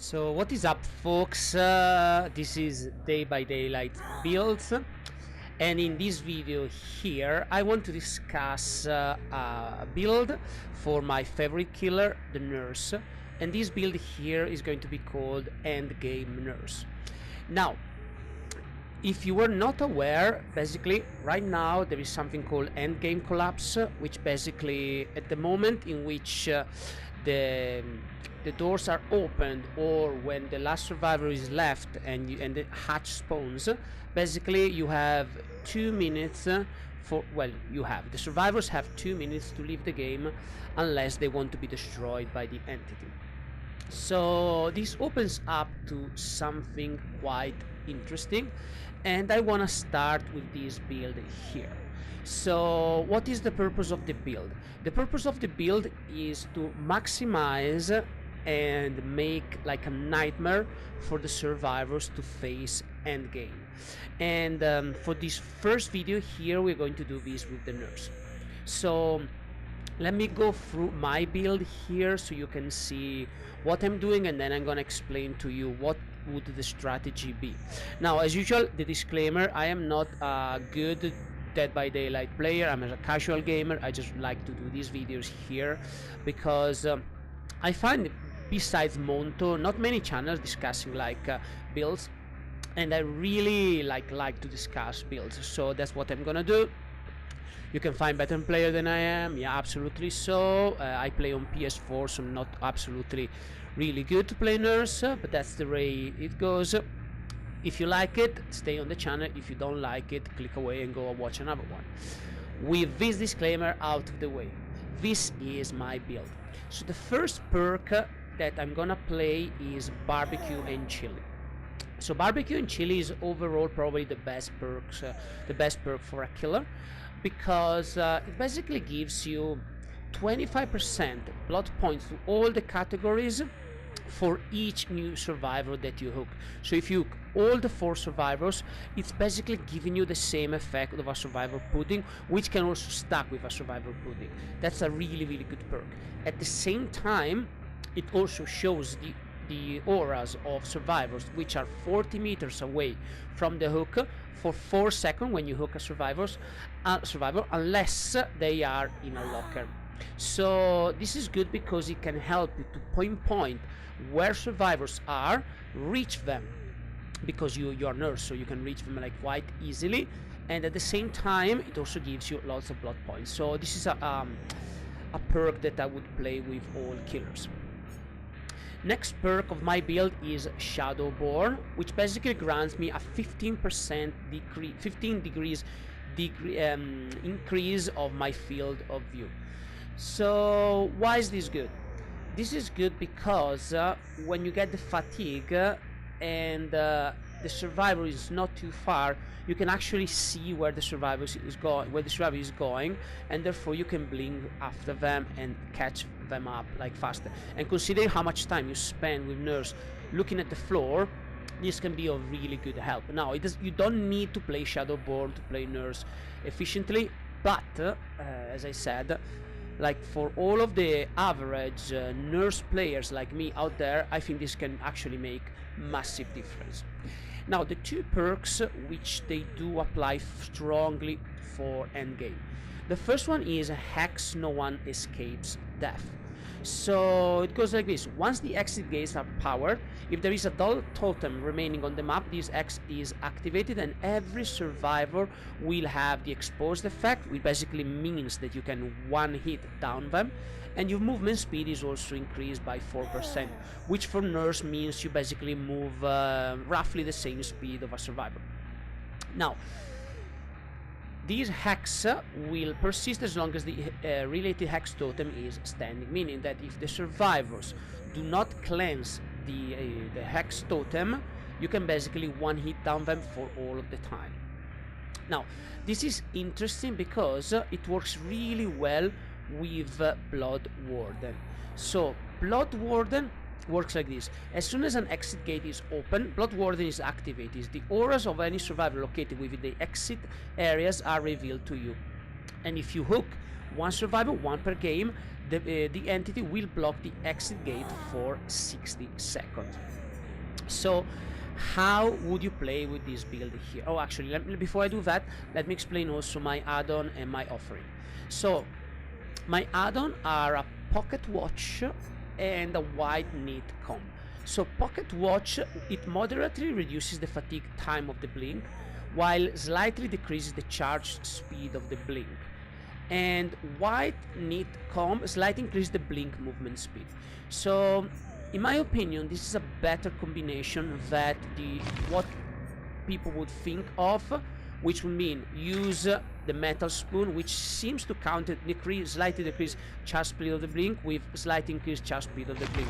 So what is up, folks? This is Day by Daylight builds, and in this video here I want to discuss a build for my favorite killer, the Nurse, and this build here is going to be called Endgame Nurse. Now, if you were not aware, basically right now there is something called endgame collapse, which basically at the moment in which the doors are opened, or when the last survivor is left and the hatch spawns, basically you have 2 minutes the survivors have 2 minutes to leave the game unless they want to be destroyed by the entity. So this opens up to something quite interesting, and I want to start with this build here. So what is the purpose of the build? The purpose of the build is to maximize and make like a nightmare for the survivors to face endgame. And for this first video here, we're going to do this with the Nurse. So let me go through my build here so you can see what I'm doing, and then I'm gonna explain to you what would the strategy be. Now, as usual, the disclaimer: I am not a good Dead by Daylight player. I'm a casual gamer. I just like to do these videos here because I find, besides Monto, not many channels discussing like builds, and I really like to discuss builds. So that's what I'm gonna do. You can find better player than I am, yeah, absolutely. So I play on PS4, so I'm not absolutely really good to play Nurse, but that's the way it goes. If you like it, stay on the channel. If you don't like it, click away and go watch another one. With this disclaimer out of the way, this is my build. So the first perk that I'm gonna play is Barbecue and Chili. So Barbecue and Chili is overall probably the best perk for a killer, because it basically gives you 25% blood points to all the categories for each new survivor that you hook. So if you hook all the 4 survivors, it's basically giving you the same effect of a survivor pudding, which can also stack with a survivor pudding. That's a really good perk. At the same time, it also shows the auras of survivors, which are 40 meters away from the hook for 4 seconds when you hook a survivor, unless they are in a locker. So this is good because it can help you to pinpoint where survivors are, reach them, because you're Nurse, so you can reach them like quite easily, and at the same time it also gives you lots of blood points. So this is a perk that I would play with all killers. Next perk of my build is Shadowborn, which basically grants me a 15% decrease, 15 degrees increase of my field of view. So why is this good? This is good because when you get the fatigue and the survivor is not too far, you can actually see where the survivor is going, and therefore you can blink after them and catch them up like faster. And considering how much time you spend with Nurse looking at the floor, this can be of really good help. Now, you don't need to play Shadowborn to play Nurse efficiently, but as I said, like for all of the average Nurse players like me out there, I think this can actually make massive difference. Now, the 2 perks which they do apply strongly for endgame. The first one is Hex No One Escapes Death. So it goes like this: once the exit gates are powered, if there is a dull totem remaining on the map, this X is activated and every survivor will have the exposed effect, which basically means that you can one hit down them, and your movement speed is also increased by 4%, which for Nurse means you basically move roughly the same speed of a survivor. Now, these hex will persist as long as the related hex totem is standing, meaning that if the survivors do not cleanse the hex totem, you can basically one hit down them for all of the time. Now, this is interesting because it works really well with Blood Warden. So Blood Warden works like this: as soon as an exit gate is open, Blood Warden is activated. The auras of any survivor located within the exit areas are revealed to you, and if you hook one survivor, one per game, the entity will block the exit gate for 60 seconds. So how would you play with this build here? Oh, actually, before I do that, let me explain also my add-on and my offering. So my add-on are a pocket watch and a wide knit comb. So pocket watch, it moderately reduces the fatigue time of the blink, while slightly decreases the charge speed of the blink. And wide knit comb slightly increases the blink movement speed. So in my opinion, this is a better combination that what people would think of, which would mean use the metal spoon, which seems to slightly decrease charge speed of the blink with slightly increased charge speed of the blink.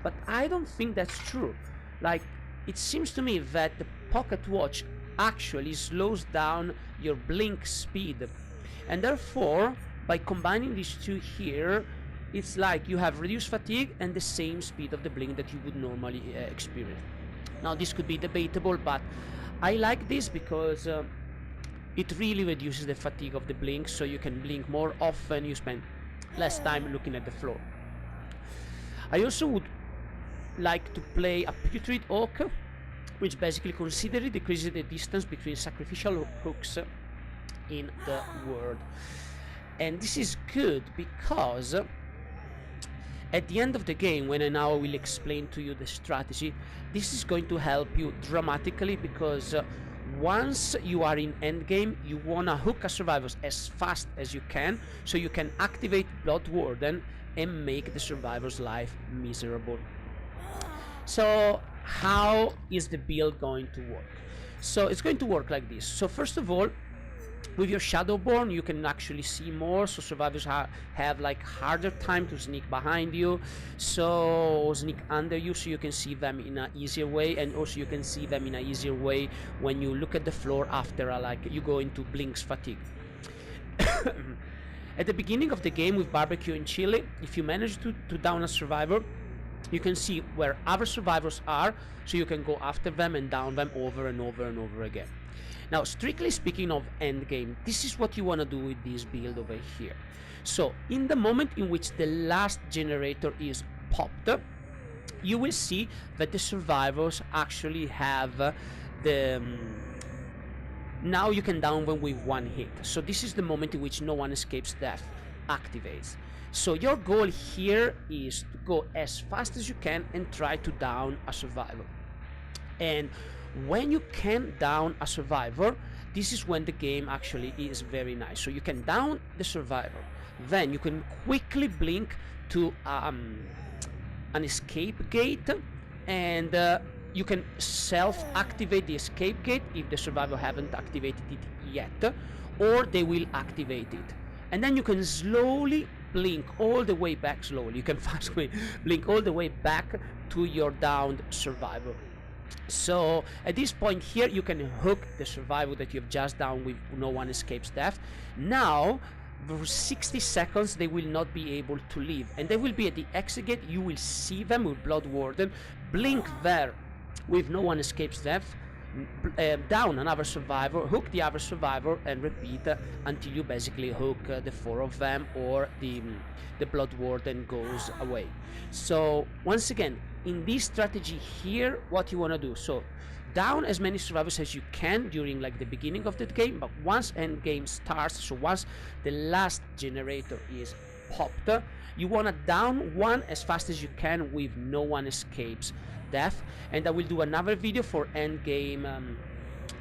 But I don't think that's true. Like, it seems to me that the pocket watch actually slows down your blink speed, and therefore by combining these two here, it's like you have reduced fatigue and the same speed of the blink that you would normally experience. Now this could be debatable, but I like this because it really reduces the fatigue of the blink, so you can blink more often, you spend less time looking at the floor. I also would like to play a putrid oak, which basically considerably decreases the distance between sacrificial hooks in the world. And this is good because at the end of the game, when I now will explain to you the strategy, this is going to help you dramatically, because once you are in endgame, you wanna hook a survivor as fast as you can, so you can activate Blood Warden and make the survivor's life miserable. So how is the build going to work? So it's going to work like this. So first of all, with your Shadowborn, you can actually see more, so survivors have like harder time to sneak behind you, so sneak under you, so you can see them in an easier way, and also you can see them in an easier way when you look at the floor after like you go into Blink's fatigue. At the beginning of the game with barbecue and chili, if you manage to down a survivor, you can see where other survivors are, so you can go after them and down them over and over and over again. Now, strictly speaking of endgame, this is what you want to do with this build over here. So, in the moment in which the last generator is popped, you will see that the survivors actually have now you can down them with one hit. So this is the moment in which no one escapes death activates. So your goal here is to go as fast as you can and try to down a survivor. And when you can down a survivor, this is when the game actually is very nice. So you can down the survivor, then you can quickly blink to an escape gate, and you can self-activate the escape gate if the survivor haven't activated it yet, or they will activate it. And then you can slowly blink all the way back, you can fastly blink all the way back to your downed survivor. So at this point here, you can hook the survivor that you have just downed with no one escapes death. Now for 60 seconds they will not be able to leave, and they will be at the exit gate. You will see them with Blood Warden, blink there with no one escapes death, down another survivor, hook the other survivor, and repeat until you basically hook the 4 of them, or the Blood Warden goes away. So once again, in this strategy here, what you want to do, so down as many survivors as you can during like the beginning of the game, but once end game starts, so once the last generator is popped, you want to down one as fast as you can with no one escapes death. And I will do another video for end game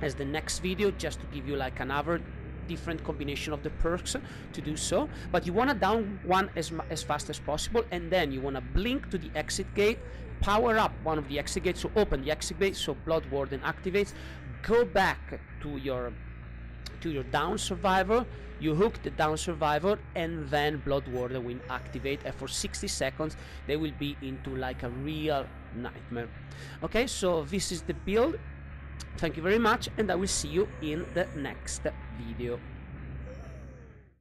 as the next video, just to give you like another different combination of the perks to do so. But you want to down one as fast as possible, and then you want to blink to the exit gate, power up one of the exit gates, so open the exit gate, so Blood Warden activates, go back to your down survivor, you hook the down survivor, and then Blood Warden will activate, and for 60 seconds they will be into like a real nightmare. Okay, so this is the build. Thank you very much, and I will see you in the next video.